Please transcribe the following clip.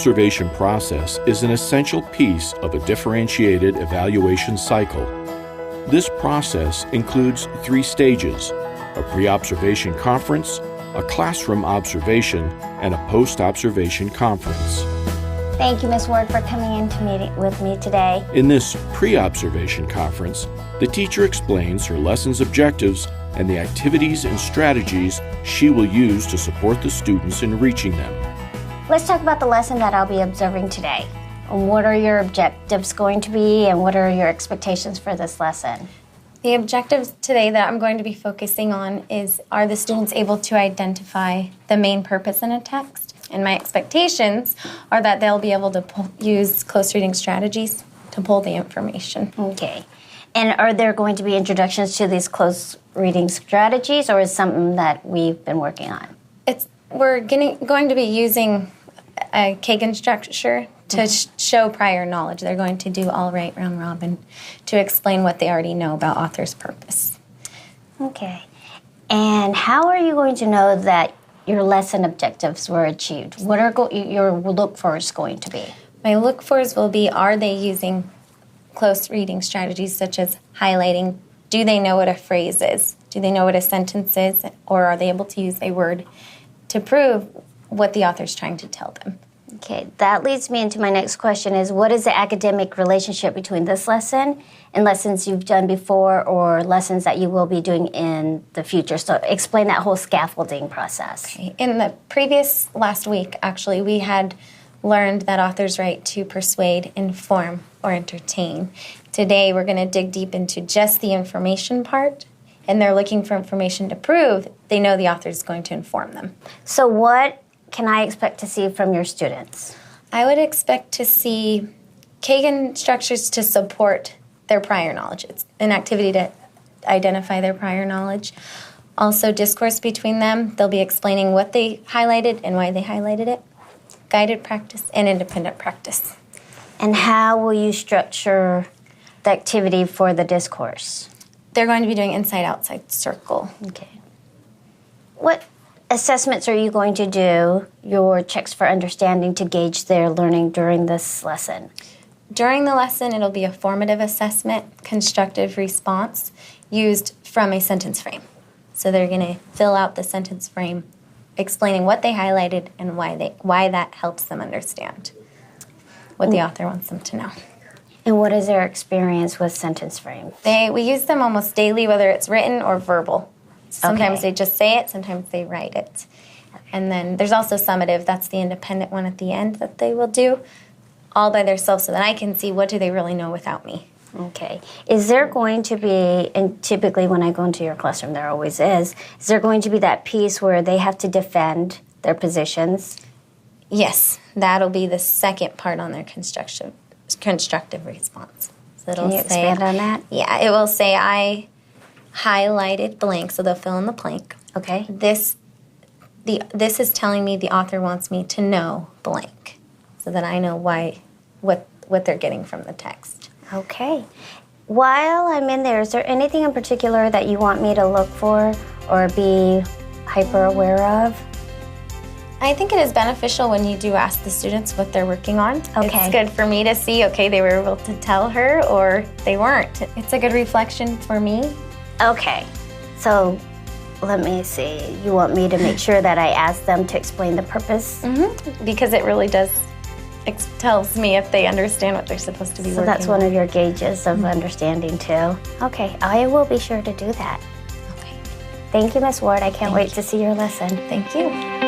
Pre-observation process is an essential piece of a differentiated evaluation cycle. This process includes 3 stages: a pre-observation conference, a classroom observation, and a post-observation conference. Thank you, Ms. Ward, for coming in to meet with me today. In this pre-observation conference, the teacher explains her lesson's objectives and the activities and strategies she will use to support the students in reaching them. Let's talk about the lesson that I'll be observing today. What are your objectives going to be, and what are your expectations for this lesson? The objectives today that I'm going to be focusing on is, are the students able to identify the main purpose in a text? And my expectations are that they'll be able to use close reading strategies to pull the information. Okay. And are there going to be introductions to these close reading strategies, or is something that we've been working on? We're going to be using a Kagan structure to show prior knowledge. They're going to do all right round robin to explain what they already know about author's purpose. Okay. And how are you going to know that your lesson objectives were achieved? What are your look-fors going to be? My look-fors will be, are they using close reading strategies such as highlighting? Do they know what a phrase is? Do they know what a sentence is? Or are they able to use a word to prove what the author's trying to tell them? Okay, that leads me into my next question is, what is the academic relationship between this lesson and lessons you've done before or lessons that you will be doing in the future? So explain that whole scaffolding process. Okay. In the last week, actually, we had learned that authors write to persuade, inform, or entertain. Today, we're going to dig deep into just the information part, and they're looking for information to prove they know the author is going to inform them. So what can I expect to see from your students? I would expect to see Kagan structures to support their prior knowledge. It's an activity to identify their prior knowledge. Also, discourse between them. They'll be explaining what they highlighted and why they highlighted it. Guided practice and independent practice. And how will you structure the activity for the discourse? They're going to be doing inside-outside circle. Okay. What assessments are you going to do, your checks for understanding, to gauge their learning during this lesson? During the lesson, it'll be a formative assessment, constructive response, used from a sentence frame. So they're going to fill out the sentence frame, explaining what they highlighted and why that helps them understand what the author wants them to know. And what is their experience with sentence frames? We use them almost daily, whether it's written or verbal. Sometimes they just say it, sometimes they write it. And then there's also summative. That's the independent one at the end that they will do all by themselves so that I can see what do they really know without me. Okay. Is there going to be, and typically when I go into your classroom there always is there going to be that piece where they have to defend their positions? Yes, that'll be the second part on their constructive response. So Can you expand on that? Yeah, it will say, I highlighted blank, so they'll fill in the blank. Okay. This is telling me the author wants me to know blank, so that I know what they're getting from the text. Okay. While I'm in there, is there anything in particular that you want me to look for or be hyper aware of? I think it is beneficial when you do ask the students what they're working on. Okay. It's good for me to see, okay, they were able to tell her or they weren't. It's a good reflection for me. Okay. So let me see. You want me to make sure that I ask them to explain the purpose? Mm-hmm. Because it really does, tells me if they understand what they're supposed to be working on. So that's one of your gauges of understanding too. Okay, I will be sure to do that. Okay. Thank you, Ms. Ward. I can't wait to see your lesson. Thank you.